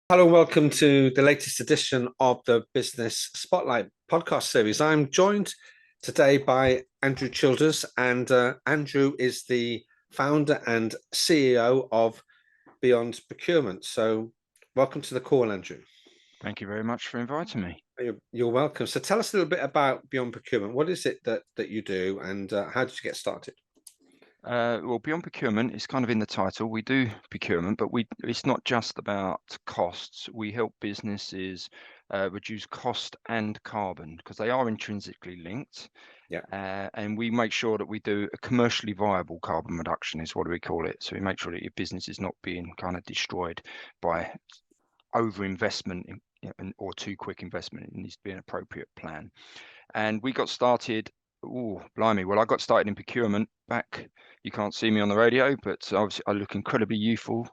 Hello and welcome to the latest edition of the Business Spotlight podcast series. I'm joined today by Andrew Childers, and Andrew is the founder and CEO of Beyond Procurement. So, welcome to the call, Andrew. Thank you very much for inviting me. You're welcome. So, tell us a little bit about Beyond Procurement. What is it that you do, and how did you get started? Well, Beyond Procurement is kind of in the title. We do procurement, but it's not just about costs. We help businesses reduce cost and carbon because they are intrinsically linked. Yeah. And we make sure that we do a commercially viable carbon reduction is what we call it. So we make sure that your business is not being kind of destroyed by over-investment or too quick investment. It needs to be an appropriate plan. And we got started. Oh, blimey. Well, I got started in procurement back. You can't see me on the radio, but obviously I look incredibly youthful.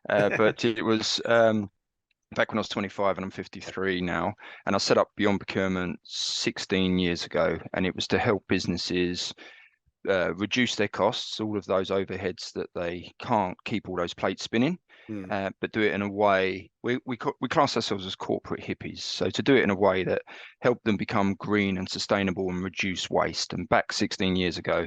But it was back when I was 25 and I'm 53 now. And I set up Beyond Procurement 16 years ago. And it was to help businesses reduce their costs, all of those overheads that they can't keep all those plates spinning. But do it in a way we class ourselves as corporate hippies. So to do it in a way that helped them become green and sustainable and reduce waste. And back 16 years ago,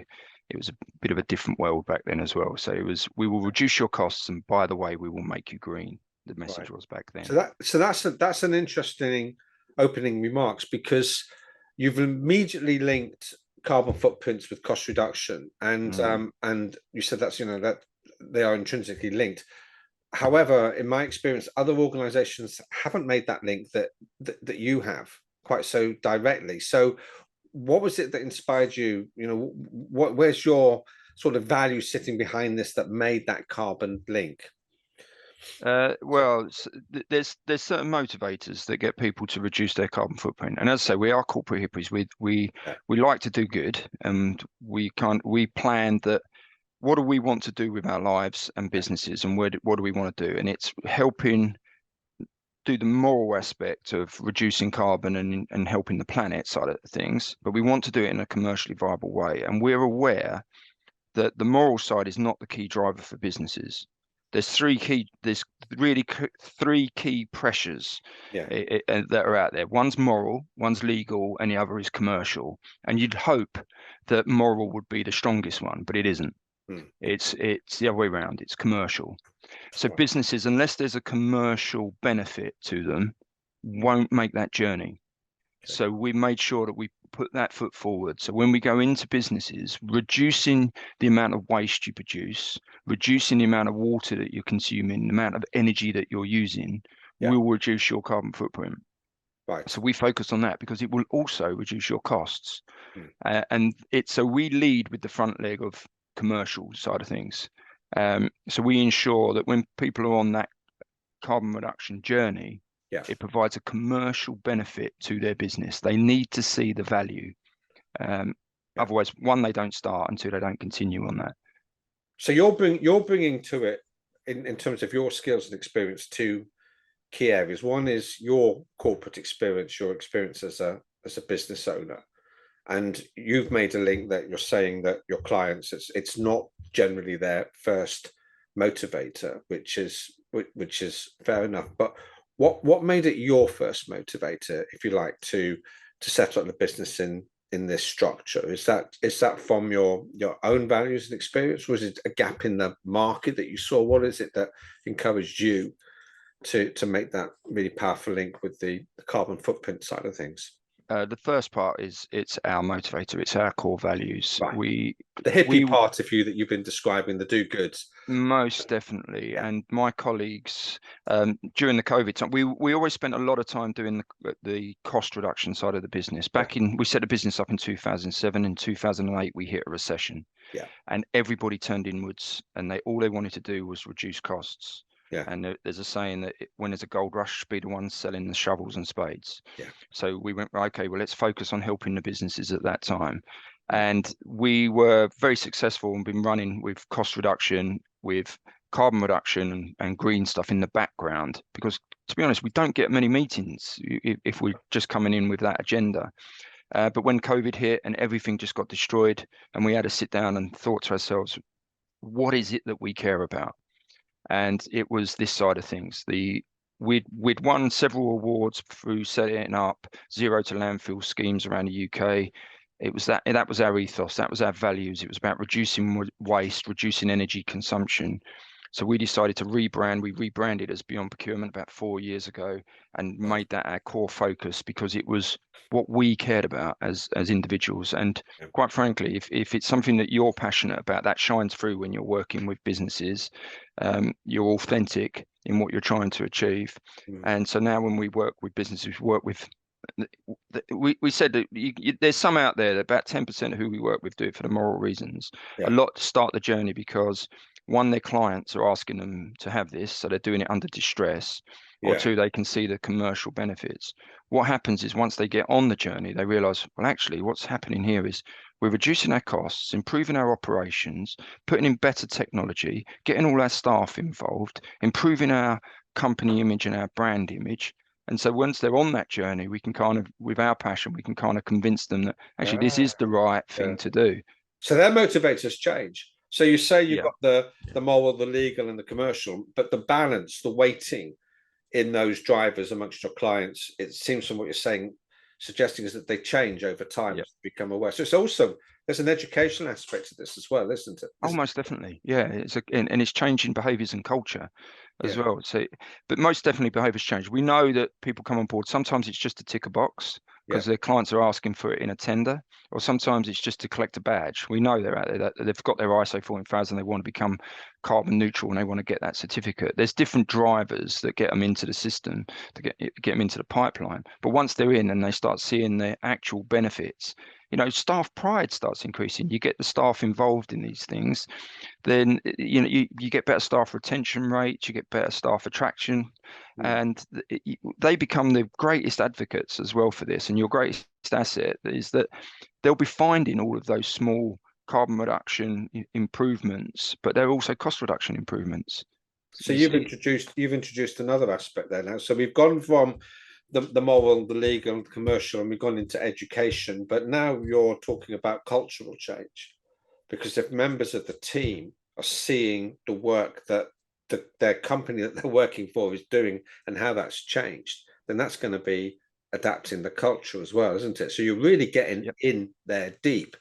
it was a bit of a different world back then as well. So it was, we will reduce your costs, and by the way, we will make you green. The message was back then. So that's an interesting opening remarks, because you've immediately linked carbon footprints with cost reduction, and you said that they are intrinsically linked. However, in my experience, other organizations haven't made that link that you have quite so directly. So what was it that inspired you? Where's your sort of value sitting behind this that made that carbon link? Well, there's certain motivators that get people to reduce their carbon footprint, and as I say, we are corporate hippies. We like to do good, and we plan that. What do we want to do with our lives and businesses, and what do we want to do? And it's helping do the moral aspect of reducing carbon and helping the planet side of things, but we want to do it in a commercially viable way. And we're aware that the moral side is not the key driver for businesses. There's really three key pressures that are out there. One's moral, one's legal, and the other is commercial. And you'd hope that moral would be the strongest one, but it isn't. It's the other way around. It's commercial. So businesses, unless there's a commercial benefit to them, won't make that journey. So we made sure that we put that foot forward. So when we go into businesses, reducing the amount of waste you produce, reducing the amount of water that you're consuming, the amount of energy that you're using, will reduce your carbon footprint. Right. So we focus on that because it will also reduce your costs. So we lead with the front leg of commercial side of things. So we ensure that when people are on that carbon reduction journey, it provides a commercial benefit to their business. They need to see the value. Otherwise, one, they don't start, and two, they don't continue on that. So you're bringing to it, in terms of your skills and experience, two key areas. One is your corporate experience, your experience as a business owner. And you've made a link that you're saying that your clients, it's not generally their first motivator, which is fair enough. But what made it your first motivator, if you like, to set up the business in this structure? Is that from your own values and experience? Was it a gap in the market that you saw? What is it that encouraged you to make that really powerful link with the carbon footprint side of things? The first part is it's our motivator. It's our core values. Right. The hippie part of you that you've been describing, the do goods. Most definitely. And my colleagues, during the COVID time, we always spent a lot of time doing the cost reduction side of the business. We set the business up in 2007. In 2008, we hit a recession. And everybody turned inwards, and all they wanted to do was reduce costs. And there's a saying that when there's a gold rush, be the ones selling the shovels and spades. So we went, okay, well, let's focus on helping the businesses at that time. And we were very successful and been running with cost reduction, with carbon reduction and green stuff in the background, because to be honest, we don't get many meetings if we're just coming in with that agenda. But when COVID hit and everything just got destroyed, and we had to sit down and thought to ourselves, what is it that we care about? And it was this side of things. we'd won several awards through setting up zero to landfill schemes around the UK. It was that was our ethos, that was our values. It was about reducing waste, reducing energy consumption. So we decided to rebrand. We rebranded as Beyond Procurement about 4 years ago and made that our core focus because it was what we cared about as individuals. And quite frankly, if it's something that you're passionate about, that shines through when you're working with businesses. You're authentic in what you're trying to achieve. And so now when we work with businesses, we said that there's some out there that about 10% of who we work with do it for the moral reasons. A lot start the journey because one, their clients are asking them to have this, so they're doing it under distress, or two, they can see the commercial benefits. What happens is once they get on the journey, they realize, well, actually what's happening here is we're reducing our costs, improving our operations, putting in better technology, getting all our staff involved, improving our company image and our brand image. And so once they're on that journey, we can kind of, with our passion, we can kind of convince them that actually this is the right thing to do. So their motivators change. So you say you've got the moral, the legal, and the commercial, but the balance, the weighting in those drivers amongst your clients, it seems from what you're saying, suggesting is that they change over time as you become aware. So it's also, there's an educational aspect to this as well, isn't it? Most definitely. Yeah. And it's changing behaviors and culture as well. So, but most definitely behaviors change. We know that people come on board. Sometimes it's just to tick a box because their clients are asking for it in a tender, or sometimes it's just to collect a badge. We know they're out there, that they've got their ISO 14000, they want to become carbon neutral and they want to get that certificate. There's different drivers that get them into the system, to get them into the pipeline. But once they're in and they start seeing the actual benefits, staff pride starts increasing. You get the staff involved in these things, then you get better staff retention rates, you get better staff attraction, and they become the greatest advocates as well for this. And your greatest asset is that they'll be finding all of those small carbon reduction improvements, but they're also cost reduction improvements. So you've introduced another aspect there now. So we've gone from the moral, the legal, the commercial, and we've gone into education. But now you're talking about cultural change, because if members of the team are seeing the work that their company that they're working for is doing and how that's changed, then that's going to be adapting the culture as well, isn't it? So you're really getting in there deep.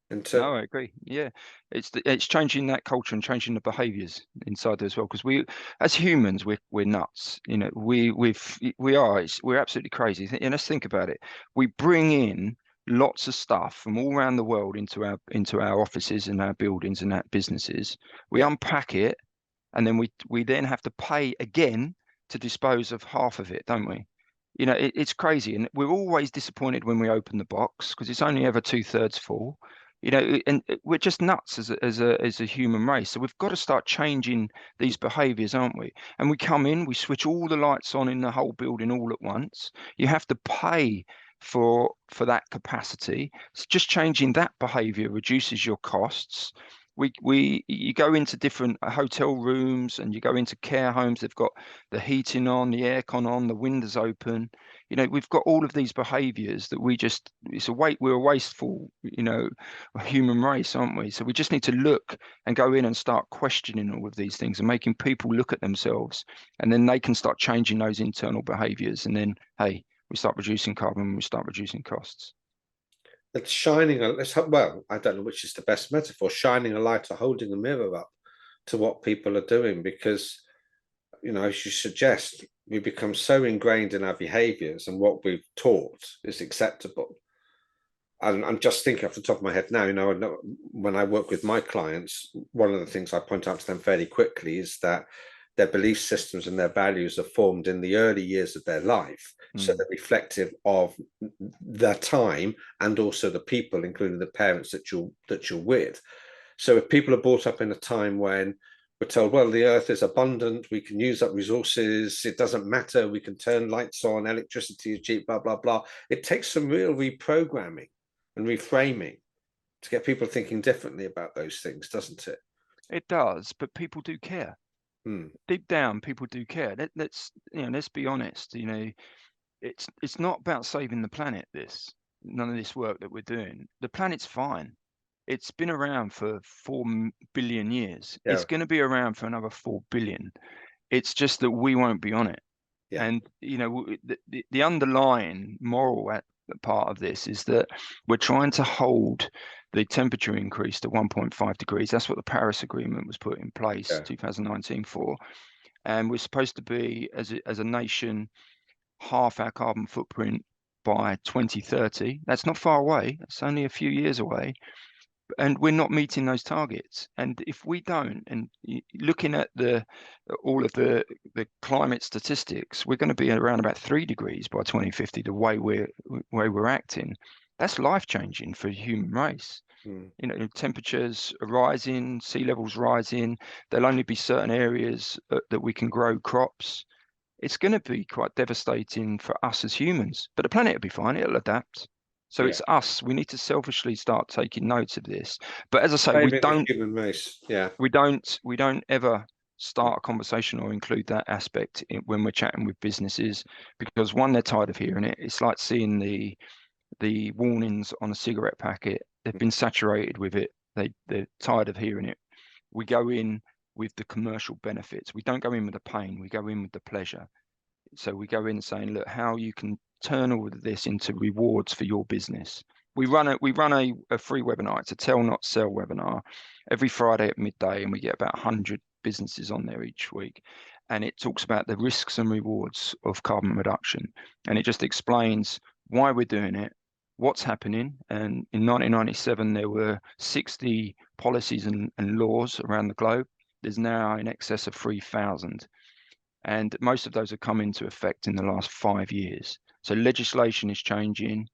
No, I agree. Yeah, it's changing that culture and changing the behaviours inside there as well. Because we, as humans, we're nuts. We're absolutely crazy. And let's think about it. We bring in lots of stuff from all around the world into our offices and our buildings and our businesses. We unpack it, and then we then have to pay again to dispose of half of it, don't we? It's crazy, and we're always disappointed when we open the box because it's only ever 2/3 full. And we're just nuts as a human race. So we've got to start changing these behaviors, aren't we? And we come in, we switch all the lights on in the whole building all at once. You have to pay for that capacity. It's just changing that behavior reduces your costs. You go into different hotel rooms and you go into care homes. They've got the heating on, the aircon on, the windows open. We've got all of these behaviors that we're a wasteful, human race, aren't we? So we just need to look and go in and start questioning all of these things and making people look at themselves, and then they can start changing those internal behaviors. And then, hey, we start reducing carbon, we start reducing costs. It's shining well, I don't know which is the best metaphor, shining a light or holding a mirror up to what people are doing, because as you suggest, we become so ingrained in our behaviors and what we've taught is acceptable. And I'm just thinking off the top of my head now, when I work with my clients, one of the things I point out to them fairly quickly is that their belief systems and their values are formed in the early years of their life. So they're reflective of their time and also the people, including the parents that you're with. So if people are brought up in a time when we're told, well, the earth is abundant, we can use up resources, it doesn't matter, we can turn lights on, electricity is cheap, blah, blah, blah. It takes some real reprogramming and reframing to get people thinking differently about those things, doesn't it? It does, but people do care. Deep down, people do care. Let's be honest. It's not about saving the planet. None of this work that we're doing. The planet's fine. It's been around for 4 billion years. It's going to be around for another 4 billion. It's just that we won't be on it. Yeah. And the underlying moral part of this is that we're trying to hold the temperature increase to 1.5 degrees. That's what the Paris Agreement was put in place 2019 for. And we're supposed to be, as a nation, half our carbon footprint by 2030. That's not far away. It's only a few years away. And we're not meeting those targets. And if we don't, and looking at all of the climate statistics, we're going to be around about 3 degrees by 2050. The way we're acting, that's life changing for the human race. Temperatures are rising, sea levels rising. There'll only be certain areas that we can grow crops. It's going to be quite devastating for us as humans, but the planet will be fine. It'll adapt. So it's us. We need to selfishly start taking notes of this. But as I say, Saving the human race. Yeah. we don't ever start a conversation or include that aspect when we're chatting with businesses, because one, they're tired of hearing it. It's like seeing the warnings on a cigarette packet. They've been saturated with it. They're tired of hearing it. We go in with the commercial benefits. We don't go in with the pain. We go in with the pleasure. So we go in saying, look, how you can turn all of this into rewards for your business. We run a free webinar. It's a Tell Not Sell webinar every Friday at midday, and we get about 100 businesses on there each week. And it talks about the risks and rewards of carbon reduction. And it just explains why we're doing it, what's happening. And in 1997, there were 60 policies and laws around the globe. There's now in excess of 3,000. And most of those have come into effect in the last 5 years. So legislation is changing,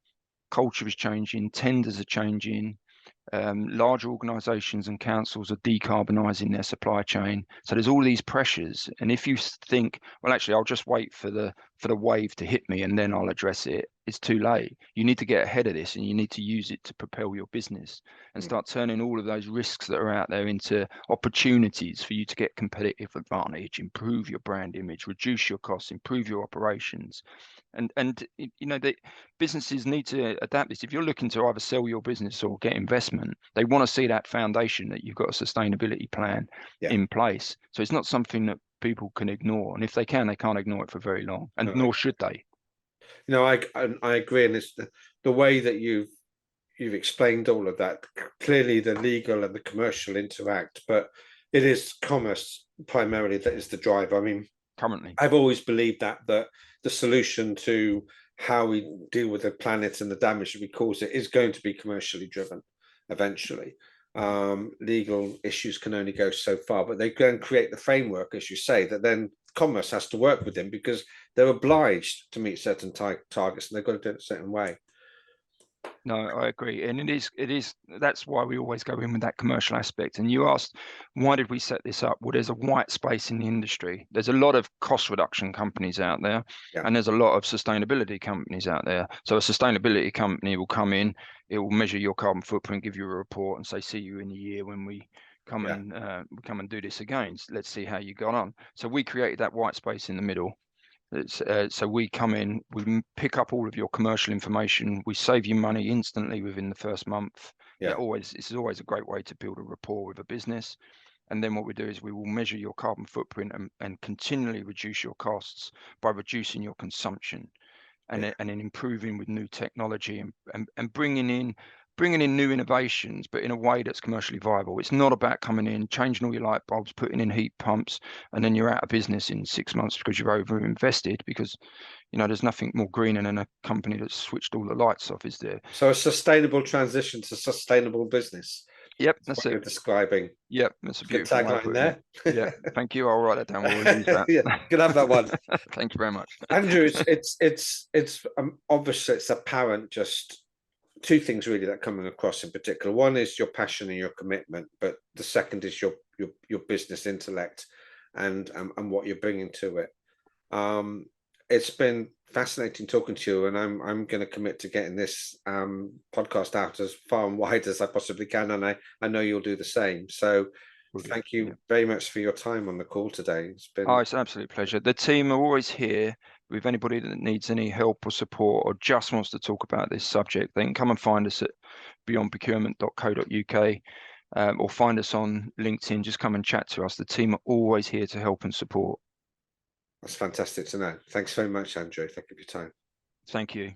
culture is changing, tenders are changing. Large organizations and councils are decarbonising their supply chain. So there's all these pressures. And if you think, well, actually, I'll just wait for the wave to hit me and then I'll address it, it's too late. You need to get ahead of this, and you need to use it to propel your business and start turning all of those risks that are out there into opportunities for you to get competitive advantage, improve your brand image, reduce your costs, improve your operations. And the businesses need to adapt this. If you're looking to either sell your business or get investment, they want to see that foundation that you've got a sustainability plan in place. So it's not something that people can ignore. And if they can, they can't ignore it for very long, and nor should they. I agree, and it's the way that you've explained all of that. Clearly, the legal and the commercial interact, but it is commerce primarily that is the driver. I mean, currently, I've always believed that the solution to how we deal with the planet and the damage that we cause it is going to be commercially driven eventually. Legal issues can only go so far, but they can create the framework, as you say, that then commerce has to work with them, because they're obliged to meet certain targets, and they've got to do it a certain way. No, I agree. And that's why we always go in with that commercial aspect. And you asked, why did we set this up? Well, there's a white space in the industry. There's a lot of cost reduction companies out there, and there's a lot of sustainability companies out there. So a sustainability company will come in, it will measure your carbon footprint, give you a report, and say, see you in a year when we come and do this again. Let's see how you got on. So we created that white space in the middle. So we come in, we pick up all of your commercial information, we save you money instantly within the first month. This is always a great way to build a rapport with a business. And then what we do is we will measure your carbon footprint and continually reduce your costs by reducing your consumption, and then improving with new technology and bringing in new innovations, but in a way that's commercially viable. It's not about coming in, changing all your light bulbs, putting in heat pumps, and then you're out of business in 6 months because you've over-invested, because there's nothing more greener than a company that's switched all the lights off, is there? So a sustainable transition to sustainable business. Yep, that's it. You're describing. Yep, that's a beautiful tagline there. Yeah, thank you. I'll write that down. We'll use that. You can have that one. Thank you very much, Andrew. It's obviously it's apparent. Just two things really that coming across in particular. One is your passion and your commitment, but the second is your business intellect and what you're bringing to it. It's been fascinating talking to you, and I'm going to commit to getting this podcast out as far and wide as I possibly can, and I know you'll do the same. So thank you very much for your time on the call today. It's an absolute pleasure. The team are always here with anybody that needs any help or support or just wants to talk about this subject. They can come and find us at beyondprocurement.co.uk or find us on LinkedIn. Just come and chat to us. The team are always here to help and support. That's fantastic to know. Thanks very much, Andrew. Thank you for your time. Thank you.